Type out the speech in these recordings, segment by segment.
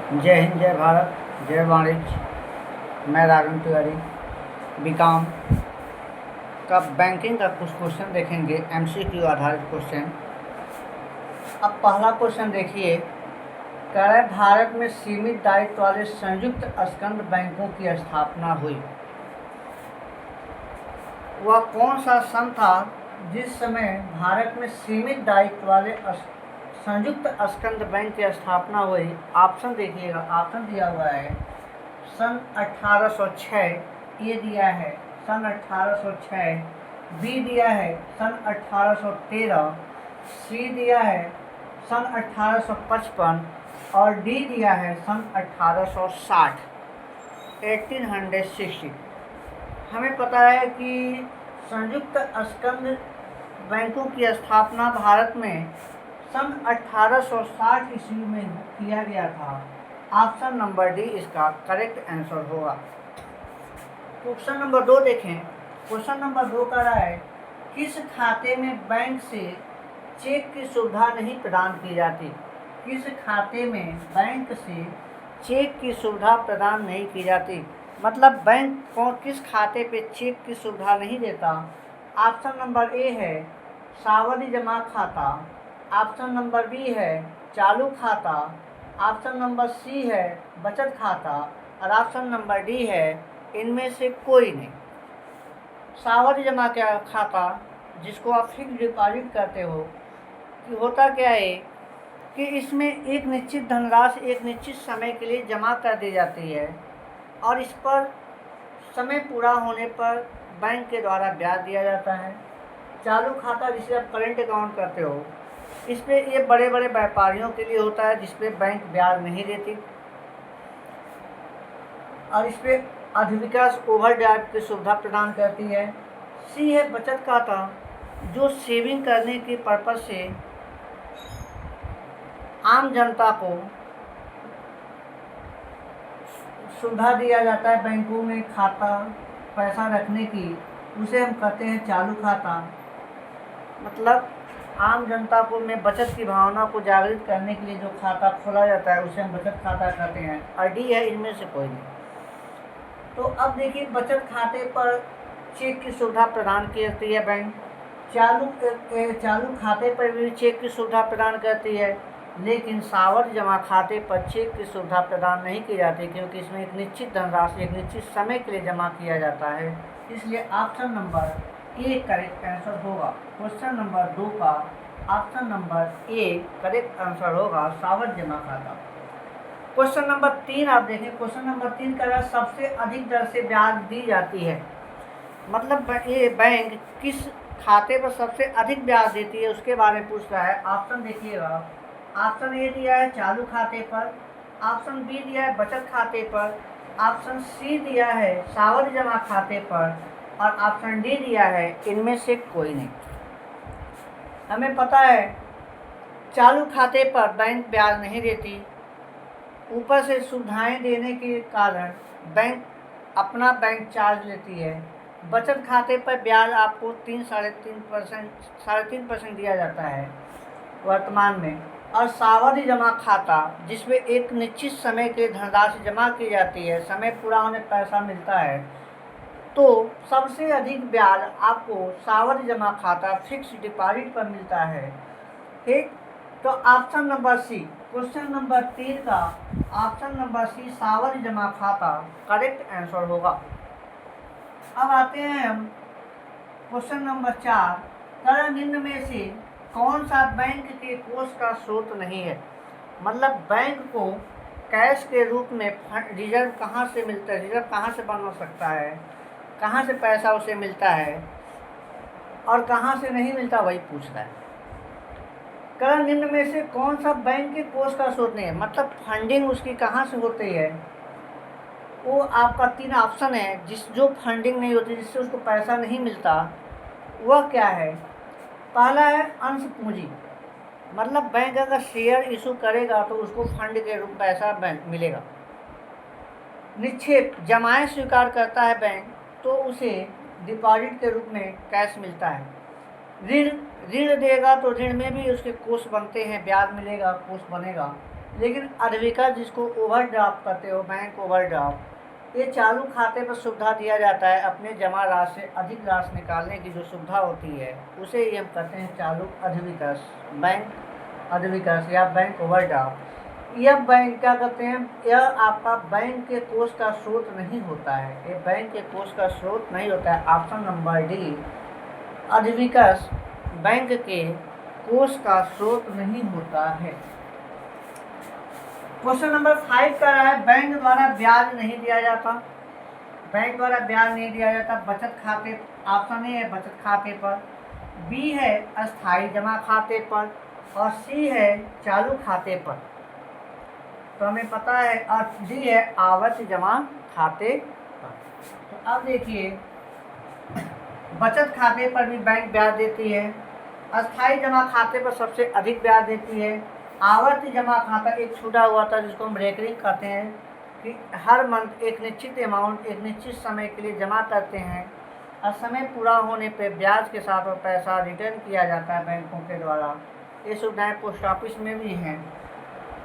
जय हिंद, जय भारत, जय वाणिज्य। मैं राघव तिवारी। बीकॉम का बैंकिंग का कुछ क्वेश्चन देखेंगे, एमसीक्यू आधारित क्वेश्चन। अब पहला क्वेश्चन देखिए, कह रहा है भारत में सीमित दायित्व वाले संयुक्त स्कंद बैंकों की स्थापना हुई। वह कौन सा सन था जिस समय भारत में सीमित दायित्व वाले संयुक्त स्कंद बैंक की स्थापना हुई? ऑप्शन देखिएगा, ऑप्शन दिया हुआ है सन 1806, ये दिया है सन 1806, बी दिया है सन 1813, सी दिया है सन 1855 और डी दिया है सन 1860, 1860। हमें पता है कि संयुक्त स्कंद बैंकों की स्थापना भारत में सन 1860 ईस्वी में किया गया था। ऑप्शन नंबर डी इसका करेक्ट आंसर होगा। क्वेश्चन नंबर 2 देखें। क्वेश्चन नंबर 2 कह रहा है, किस खाते में बैंक से चेक की सुविधा नहीं प्रदान की जाती? किस खाते में बैंक से चेक की सुविधा प्रदान नहीं की जाती? मतलब बैंक को किस खाते पे चेक की सुविधा नहीं देता? ऑप्शन नंबर ए है सावधि जमा खाता, ऑप्शन नंबर बी है चालू खाता, ऑप्शन नंबर सी है बचत खाता और ऑप्शन नंबर डी है इनमें से कोई नहीं। सावधि जमा क्या खाता, जिसको आप फिक्स डिपॉजिट करते हो, कि होता क्या है कि इसमें एक निश्चित धनराशि एक निश्चित समय के लिए जमा कर दी जाती है और इस पर समय पूरा होने पर बैंक के द्वारा ब्याज दिया जाता है। चालू खाता, जिसे आप करेंट अकाउंट करते हो, इस पे ये बड़े बड़े व्यापारियों के लिए होता है, जिस पे बैंक ब्याज नहीं देती और इस पे अधिविकास ओवरड्राफ्ट की सुविधा प्रदान करती है। सी है बचत खाता, जो सेविंग करने के पर्पज से आम जनता को सुविधा दिया जाता है बैंकों में खाता पैसा रखने की, उसे हम कहते हैं चालू खाता। मतलब आम जनता को में बचत की भावना को जागृत करने के लिए जो खाता खोला जाता है उसे हम बचत खाता कहते हैं और डी है इनमें से कोई नहीं। तो अब देखिए, बचत खाते पर चेक की सुविधा प्रदान करती है बैंक, चालू खाते पर भी चेक की सुविधा प्रदान करती है, लेकिन सावधि जमा खाते पर चेक की सुविधा प्रदान नहीं की जाती, क्योंकि इसमें एक निश्चित धनराशि एक निश्चित समय के लिए जमा किया जाता है। इसलिए option number A correct answer होगा। क्वेश्चन नंबर 2 का option number A correct answer होगा, सावधि जमा खाता। क्वेश्चन नंबर 3 आप देखें। क्वेश्चन नंबर 3 का सबसे अधिक दर से ब्याज दी जाती है। मतलब ये बैंक किस खाते पर सबसे अधिक ब्याज देती है उसके बारे में पूछ रहा है। ऑप्शन देखिएगा, ऑप्शन ए दिया है चालू खाते पर, ऑप्शन बी दिया है बचत खाते पर, ऑप्शन सी दिया है सावधि जमा खाते पर और ऑप्शन डी दिया है इनमें से कोई नहीं। हमें पता है चालू खाते पर बैंक ब्याज नहीं देती, ऊपर से सुविधाएं देने के कारण बैंक अपना बैंक चार्ज लेती है। बचत खाते पर ब्याज आपको 3-3.5% दिया जाता है वर्तमान में, और सावधि जमा खाता जिसमें एक निश्चित समय के धनराशि जमा की जाती है, समय पूरा होने पैसा मिलता है, तो सबसे अधिक ब्याज आपको सावधि जमा खाता फिक्स डिपॉजिट पर मिलता है। ठीक, तो option number C, question number 3 का ऑप्शन नंबर सी सावधि जमा खाता करेक्ट आंसर होगा। अब आते हैं हम क्वेश्चन नंबर 4, तरह निम्न में से कौन सा बैंक के कोष का स्रोत नहीं है? मतलब बैंक को कैश के रूप में रिजर्व कहाँ से मिलता है, रिजर्व कहाँ से बन सकता है, कहाँ से पैसा उसे मिलता है और कहाँ से नहीं मिलता, वही पूछ रहा है। कह निम्न में से कौन सा बैंक के कोष का स्रोत नहीं है, मतलब फंडिंग उसकी कहाँ से होती है। वो आपका 3 ऑप्शन है, जो फंडिंग नहीं होती, जिससे उसको पैसा नहीं मिलता, वह क्या है? पहला है अंश पूंजी, मतलब बैंक अगर शेयर इशू करेगा तो उसको फंड के रूप में पैसा बैंक मिलेगा। निक्षेप, जमाएं स्वीकार करता है बैंक तो उसे डिपॉजिट के रूप में कैश मिलता है। ऋण देगा तो ऋण में भी उसके कोष बनते हैं, ब्याज मिलेगा, कोष बनेगा। लेकिन अधिविकर्ष जिसको ओवरड्राफ्ट कहते हो, बैंक ओवरड्राफ्ट, ये चालू खाते पर सुविधा दिया जाता है। अपने जमा राशि से अधिक राशि निकालने की जो सुविधा होती है उसे ही हम कहते हैं चालू अधिविकर्ष, बैंक अधिविकर्ष या बैंक ओवरड्राफ्ट। यह बैंक क्या कहते हैं, यह आपका बैंक के कोष का स्रोत नहीं होता है, ये बैंक के कोष का स्रोत नहीं होता है। ऑप्शन नंबर डी, अधिविकर्ष बैंक के कोष का स्रोत नहीं होता है। क्वेश्चन नंबर 5 का है बैंक द्वारा ब्याज नहीं दिया जाता। बैंक द्वारा ब्याज नहीं दिया जाता बचत खाते, ऑप्शन ए है बचत खाते पर, बी है अस्थायी जमा खाते पर, और सी है चालू खाते पर। तो हमें पता है, और डी है आवर्ती जमा खाते पर। तो अब देखिए, बचत खाते पर भी बैंक ब्याज देती है, अस्थायी जमा खाते पर सबसे अधिक ब्याज देती है। आवर्ती जमा खाता एक छूटा हुआ था जिसको हम रेकरिंग कहते हैं, कि हर मंथ एक निश्चित अमाउंट एक निश्चित समय के लिए जमा करते हैं और समय पूरा होने पर ब्याज के साथ वो पैसा रिटर्न किया जाता है बैंकों के द्वारा। ये सुविधाएं पोस्ट ऑफिस में भी हैं।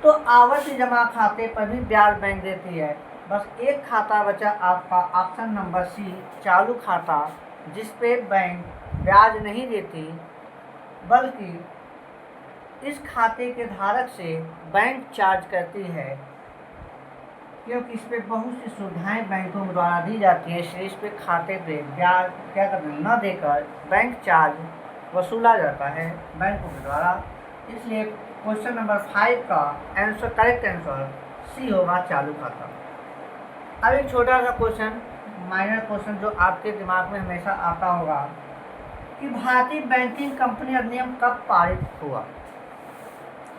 तो आवर्ती जमा खाते पर भी ब्याज बैंक देती है। बस एक खाता बचा आपका, ऑप्शन नंबर सी चालू खाता, जिस पे बैंक ब्याज नहीं देती, बल्कि इस खाते के धारक से बैंक चार्ज करती है, क्योंकि इस पे बहुत सी सुविधाएं बैंकों द्वारा दी जाती हैं, इसलिए इस पे खाते पे ब्याज क्या करते हैं न देकर बैंक चार्ज वसूला जाता है बैंकों के द्वारा। इसलिए क्वेश्चन नंबर 5 का आंसर, करेक्ट आंसर सी होगा, चालू खाता। अब एक छोटा सा क्वेश्चन, माइनर क्वेश्चन जो आपके दिमाग में हमेशा आता होगा कि भारतीय बैंकिंग कंपनी अधिनियम कब पारित हुआ।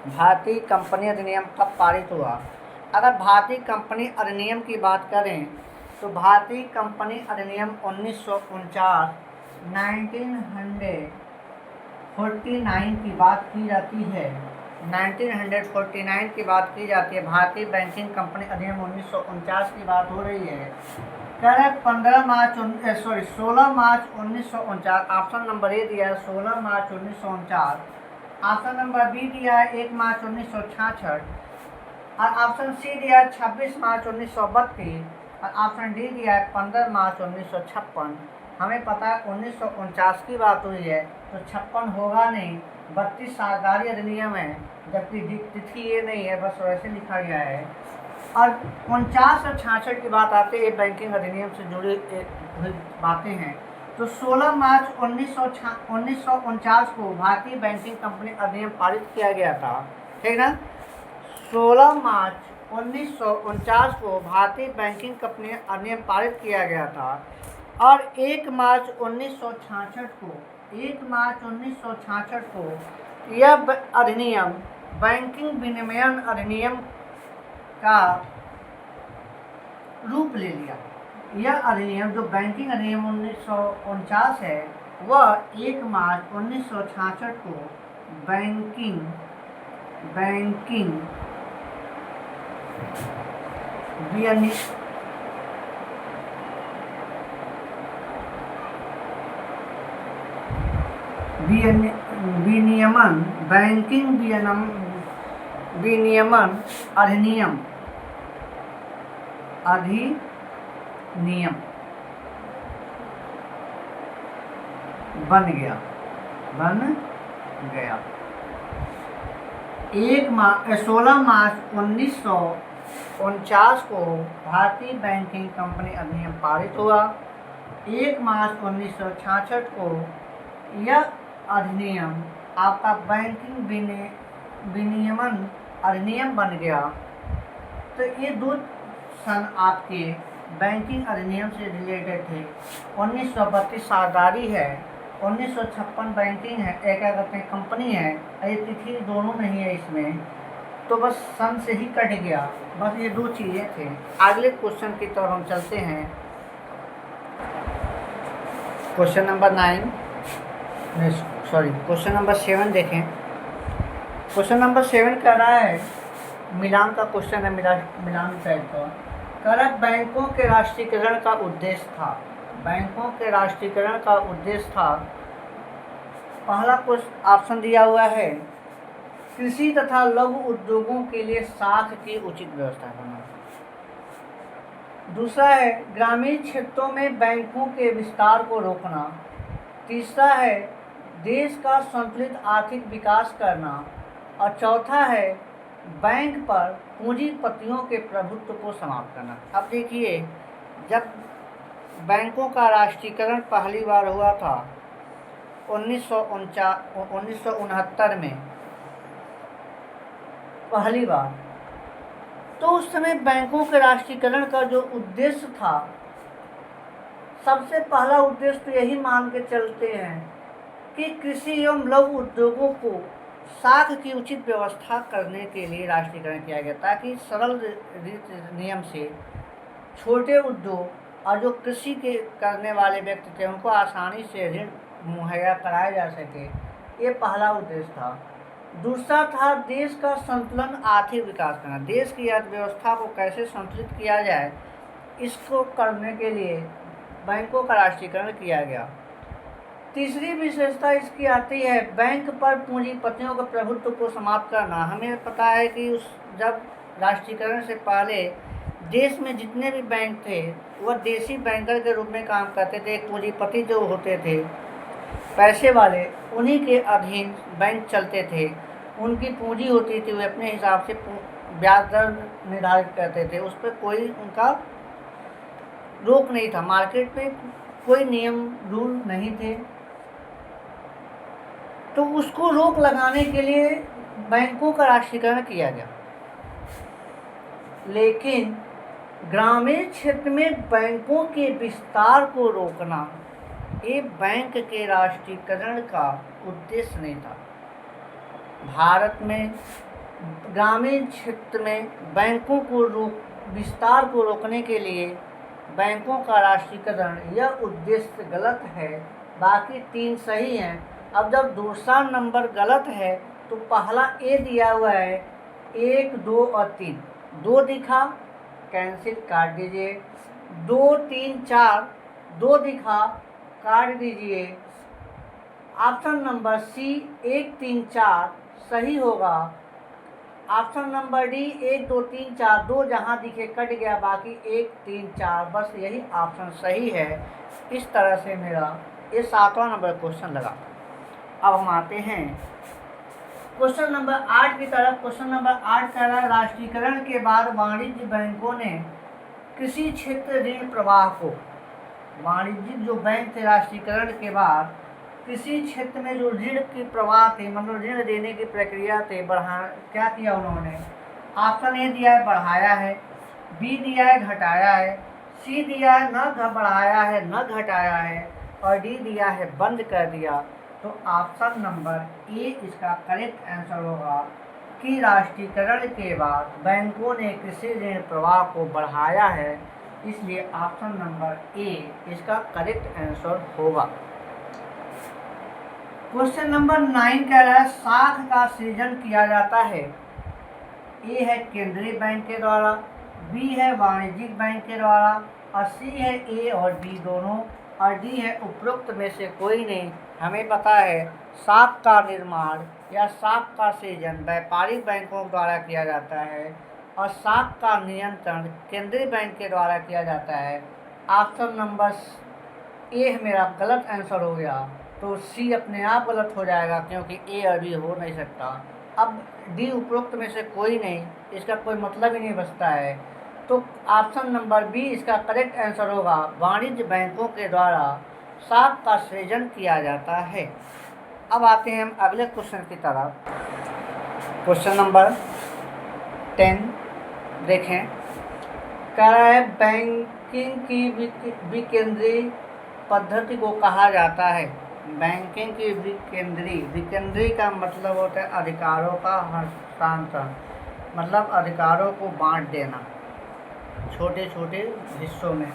भारतीय कंपनी अधिनियम कब पारित हुआ। अगर भारतीय कंपनी अधिनियम की बात करें तो भारतीय कंपनी अधिनियम 1949 1949 की बात की जाती है। 1949 की बात की जाती है। भारतीय बैंकिंग कंपनी अधिनियम 1949 की बात हो रही है। Correct 16 March 1949। Option number A दिया है 16 मार्च 1949। ऑप्शन नंबर बी दिया है 1 मार्च 1966, और ऑप्शन सी दिया है 26 मार्च 1932, और ऑप्शन डी दिया है 15 मार्च 1956। हमें पता है 1949 की बात हुई है तो 56 होगा नहीं, 32 सरकारी अधिनियम है, जबकि तिथि ये नहीं है, बस वैसे लिखा गया है। और 49 और 66 की बात आती है, बैंकिंग अधिनियम से जुड़ी हुई बातें हैं। तो 16 मार्च 1949 को भारतीय बैंकिंग कंपनी अधिनियम पारित किया गया था, ठीक ना। 16 मार्च 1949 को भारतीय बैंकिंग कंपनी अधिनियम पारित किया गया था, और 1 मार्च 1966 को यह अधिनियम बैंकिंग विनियमन अधिनियम का रूप ले लिया। यह अधिनियम जो बैंकिंग अधिनियम 1949 है, वह 1 मार्च 1966 को बैंकिंग विनियमन अधिनियम बन गया। 16 मार्च 1949 को भारतीय बैंकिंग कंपनी अधिनियम पारित हुआ। 1 मार्च 1966 को यह अधिनियम आपका बैंकिंग विनियमन अधिनियम बन गया। तो ये दो सन आपके बैंकिंग अधिनियम से रिलेटेड थे। 1932 सरकारी है, 1956 बैंकिंग है, क्या कहते हैं कंपनी है। ये तिथि दोनों नहीं है इसमें, तो बस सन से ही कट गया। बस ये दो चीज़ें थे। अगले क्वेश्चन की तरफ हम चलते हैं। क्वेश्चन नंबर 7 देखें। क्वेश्चन नंबर 7 कह रहा है, मिलान का क्वेश्चन है, मिलान टाइप का। कर बैंकों के राष्ट्रीयकरण का उद्देश्य था। बैंकों के राष्ट्रीयकरण का उद्देश्य था। पहला कुछ ऑप्शन दिया हुआ है कृषि तथा लघु उद्योगों के लिए साख की उचित व्यवस्था करना। दूसरा है ग्रामीण क्षेत्रों में बैंकों के विस्तार को रोकना। तीसरा है देश का संतुलित आर्थिक विकास करना। और चौथा है बैंक पर पूंजीपतियों के प्रभुत्व को समाप्त करना। अब देखिए, जब बैंकों का राष्ट्रीयकरण पहली बार हुआ था 1969 में पहली बार, तो उस समय बैंकों के राष्ट्रीयकरण का जो उद्देश्य था, सबसे पहला उद्देश्य तो यही मान के चलते हैं कि कृषि एवं लघु उद्योगों को साख की उचित व्यवस्था करने के लिए राष्ट्रीयकरण किया गया, ताकि सरल नियम से छोटे उद्योग और जो कृषि के करने वाले व्यक्ति थे उनको आसानी से ऋण मुहैया कराया जा सके। ये पहला उद्देश्य था। दूसरा था देश का संतुलन आर्थिक विकास करना। देश की अर्थव्यवस्था को कैसे संतुलित किया जाए, इसको करने के लिए बैंकों का राष्ट्रीयकरण किया गया। तीसरी विशेषता इसकी आती है बैंक पर पूंजीपतियों के प्रभुत्व को समाप्त करना। हमें पता है कि जब राष्ट्रीयकरण से पहले देश में जितने भी बैंक थे वह देसी बैंकर के रूप में काम करते थे। पूंजीपति जो होते थे पैसे वाले, उन्हीं के अधीन बैंक चलते थे। उनकी पूंजी होती थी, वे अपने हिसाब से ब्याज दर निर्धारित करते थे। उस पर कोई उनका रोक नहीं था, मार्केट पे कोई नियम रूल नहीं थे। तो उसको रोक लगाने के लिए बैंकों का राष्ट्रीयकरण किया गया। लेकिन ग्रामीण क्षेत्र में बैंकों के विस्तार को रोकना ये बैंक के राष्ट्रीयकरण का उद्देश्य नहीं था। भारत में ग्रामीण क्षेत्र में बैंकों को विस्तार को रोकने के लिए बैंकों का राष्ट्रीयकरण, यह उद्देश्य गलत है। बाकी तीन सही हैं। अब जब दूसरा नंबर गलत है तो पहला ए दिया हुआ है 1, 2 और 3। 2 दिखा, कैंसिल काट दीजिए। 2, 3, 4, 2 दिखा, काट दीजिए। ऑप्शन नंबर सी 1, 3, 4 सही होगा। ऑप्शन नंबर डी 1, 2, 3, 4, 2 जहाँ दिखे कट गया, बाकी 1, 3, 4 बस यही ऑप्शन सही है। इस तरह से मेरा ये 7वां नंबर क्वेश्चन लगा। अब हम आते हैं क्वेश्चन नंबर 8 की तरफ। क्वेश्चन नंबर 8 कह रहा है राष्ट्रीयकरण के बाद वाणिज्य बैंकों ने कृषि क्षेत्र ऋण प्रवाह को, वाणिज्यिक जो बैंक थे राष्ट्रीयकरण के बाद कृषि क्षेत्र में जो ऋण की प्रवाह थे, मतलब ऋण देने की प्रक्रिया थे, क्या किया उन्होंने। ऑप्शन ए दिया है बढ़ाया है, बी दिया है घटाया है, सी दिया है न बढ़ाया है न घटाया है, और डी दिया है बंद कर दिया। तो ऑप्शन नंबर ए इसका करेक्ट आंसर होगा कि राष्ट्रीयकरण के बाद बैंकों ने कृषि ऋण प्रवाह को बढ़ाया है, इसलिए ऑप्शन नंबर ए इसका करेक्ट आंसर होगा। क्वेश्चन नंबर 9 कह रहा है साख का सृजन किया जाता है। ए है केंद्रीय बैंक के द्वारा, बी है वाणिज्यिक बैंक के द्वारा, और सी है ए और बी दोनों, और डी है उपरोक्त में से कोई नहीं। हमें पता है साख का निर्माण या साख का सृजन व्यापारिक बैंकों द्वारा किया जाता है और साख का नियंत्रण केंद्रीय बैंक के द्वारा किया जाता है। ऑप्शन नंबर ए मेरा गलत आंसर हो गया, तो सी अपने आप गलत हो जाएगा क्योंकि ए और बी हो नहीं सकता। अब डी उपरोक्त में से कोई नहीं, इसका कोई मतलब ही नहीं बचता है। तो ऑप्शन नंबर बी इसका करेक्ट आंसर होगा, वाणिज्य बैंकों के द्वारा साख का सृजन किया जाता है। अब आते हैं हम अगले क्वेश्चन की तरफ। क्वेश्चन नंबर 10 देखें, कह रहा है बैंकिंग की विकेंद्रीय पद्धति को कहा जाता है। बैंकिंग की विकेंद्रीय का मतलब होता है अधिकारों का हस्तांतरण, मतलब अधिकारों को बांट देना छोटे छोटे हिस्सों में।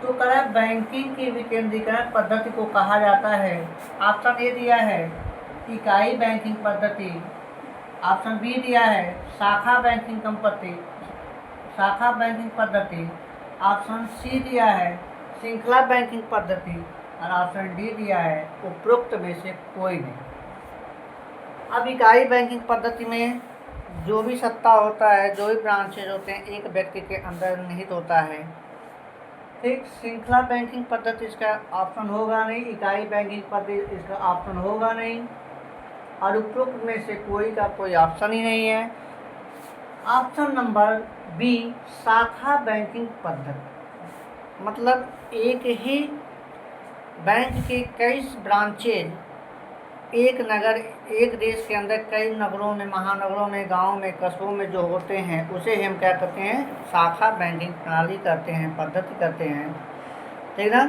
तो कह रहा है बैंकिंग की विकेंद्रीकरण पद्धति को कहा जाता है। ऑप्शन ए दिया है इकाई बैंकिंग पद्धति, ऑप्शन बी दिया है शाखा बैंकिंग पद्धति, ऑप्शन सी दिया है श्रृंखला बैंकिंग पद्धति, और ऑप्शन डी दिया है उपरोक्त में से कोई नहीं। अब इकाई बैंकिंग पद्धति में जो भी सत्ता होता है, जो भी ब्रांचेज होते हैं, एक व्यक्ति के अंदर निहित होता है। ठीक, श्रृंखला बैंकिंग पद्धति इसका ऑप्शन होगा नहीं, इकाई बैंकिंग पद्धति इसका ऑप्शन होगा नहीं, और उपरोक्त में से कोई का कोई ऑप्शन ही नहीं है। ऑप्शन नंबर बी, शाखा बैंकिंग पद्धति, मतलब एक ही बैंक के कई ब्रांचेज एक नगर, एक देश के अंदर कई नगरों में, महानगरों में, गांवों में, कस्बों में जो होते हैं उसे हम क्या करते हैं, शाखा बैंकिंग प्रणाली करते हैं, पद्धति करते हैं। ठीक ना।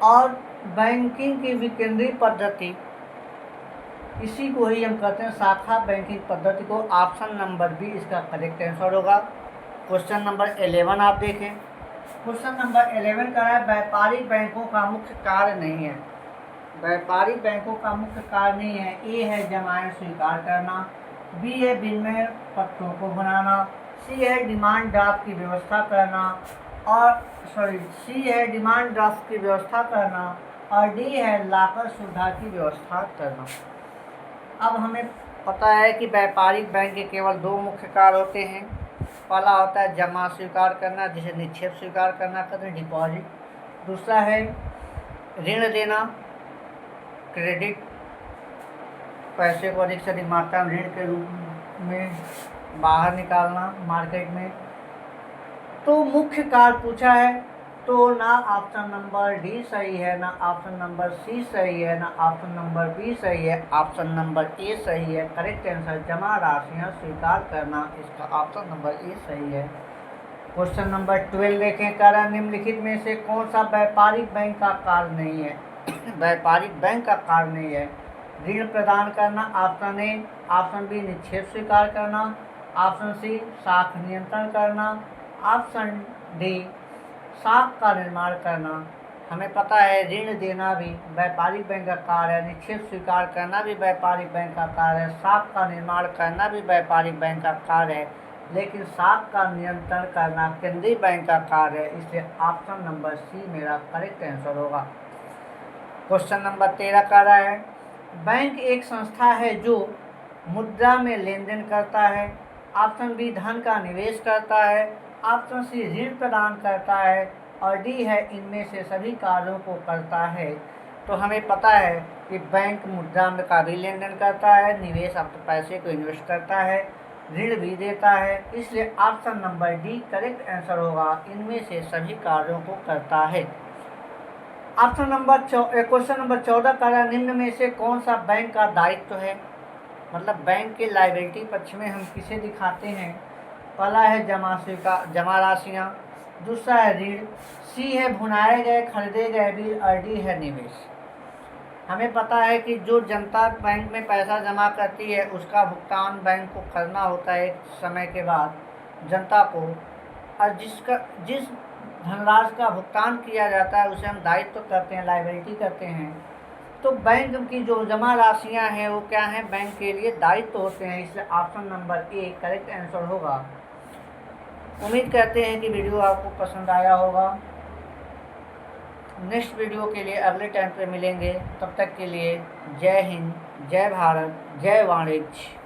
और बैंकिंग की विकेंद्रीय पद्धति, इसी को ही हम कहते हैं शाखा बैंकिंग पद्धति को। ऑप्शन नंबर बी इसका करेक्ट आंसर होगा। क्वेश्चन नंबर 11 आप देखें। क्वेश्चन नंबर 11 का है, व्यापारिक बैंकों का मुख्य कार्य नहीं है। व्यापारिक बैंकों का मुख्य कार्य नहीं है। ए है जमाएं स्वीकार करना, बी है विनिमय पत्रों को बनाना, सी है डिमांड ड्राफ्ट की व्यवस्था करना, और सी है डिमांड ड्राफ्ट की व्यवस्था करना, और डी है लॉकर सुविधा की व्यवस्था करना। अब हमें पता है कि व्यापारिक बैंक के केवल दो मुख्य कार्य होते हैं। पहला होता है जमा स्वीकार करना, जिसे निक्षेप स्वीकार करना कहते हैं, डिपॉजिट। दूसरा है ऋण देना, क्रेडिट, पैसे को अधिक से अधिक मात्रा में ऋण के रूप में बाहर निकालना मार्केट में। तो मुख्य कार्य पूछा है, तो ना ऑप्शन नंबर डी सही है, ना ऑप्शन नंबर सी सही है, ना ऑप्शन नंबर बी सही है, ऑप्शन नंबर ए सही है। करेक्ट आंसर जमा राशियाँ स्वीकार करना, इसका ऑप्शन नंबर ए सही है। क्वेश्चन नंबर 12 देखें। कारण निम्नलिखित में से कौन सा व्यापारिक बैंक का कार्य नहीं है? व्यापारिक बैंक का कार्य नहीं है। ऋण प्रदान करना, ऑप्शन ए। ऑप्शन बी निक्षेप स्वीकार करना, ऑप्शन सी साख नियंत्रण करना, ऑप्शन डी साख का निर्माण करना। हमें पता है ऋण देना भी व्यापारिक बैंक का कार्य है, निक्षेप स्वीकार करना भी व्यापारिक बैंक का कार्य है, साख का निर्माण करना भी व्यापारिक बैंक का कार्य है, लेकिन साख का नियंत्रण करना केंद्रीय बैंक का कार्य है। इसलिए ऑप्शन नंबर सी मेरा करेक्ट आंसर होगा। क्वेश्चन नंबर 13 कह रहा है, बैंक एक संस्था है जो मुद्रा में लेन देन करता है। ऑप्शन बी धन का निवेश करता है, ऑप्शन सी ऋण प्रदान करता है, और डी है इनमें से सभी कार्यों को करता है। तो हमें पता है कि बैंक मुद्रा में का भी लेन देन करता है, निवेश अपने पैसे को इन्वेस्ट करता है, ऋण भी देता है। इसलिए option number D correct answer होगा, इनमें से सभी कार्यों को करता है। ऑप्शन नंबर क्वेश्चन नंबर 14 का निम्न में से कौन सा बैंक का दायित्व है? मतलब बैंक के लायबिलिटी पक्ष में हम किसे दिखाते हैं? पहला है जमा राशियाँ, दूसरा है ऋण, सी है भुनाए गए खरीदे गए बिल, और डी है निवेश। हमें पता है कि जो जनता बैंक में पैसा जमा करती है उसका भुगतान बैंक को करना होता है एक समय के बाद जनता को, और जिस धनराशि का भुगतान किया जाता है उसे हम दायित्व करते हैं, लायबिलिटी करते हैं। तो बैंक की जो जमा राशियाँ हैं वो क्या हैं? बैंक के लिए दायित्व होते हैं। इसलिए option number A correct answer होगा। उम्मीद करते हैं कि वीडियो आपको पसंद आया होगा। नेक्स्ट वीडियो के लिए अगले टाइम पे मिलेंगे। तब तक के लिए जय हिंद, जय भारत, जय वाणिज्य।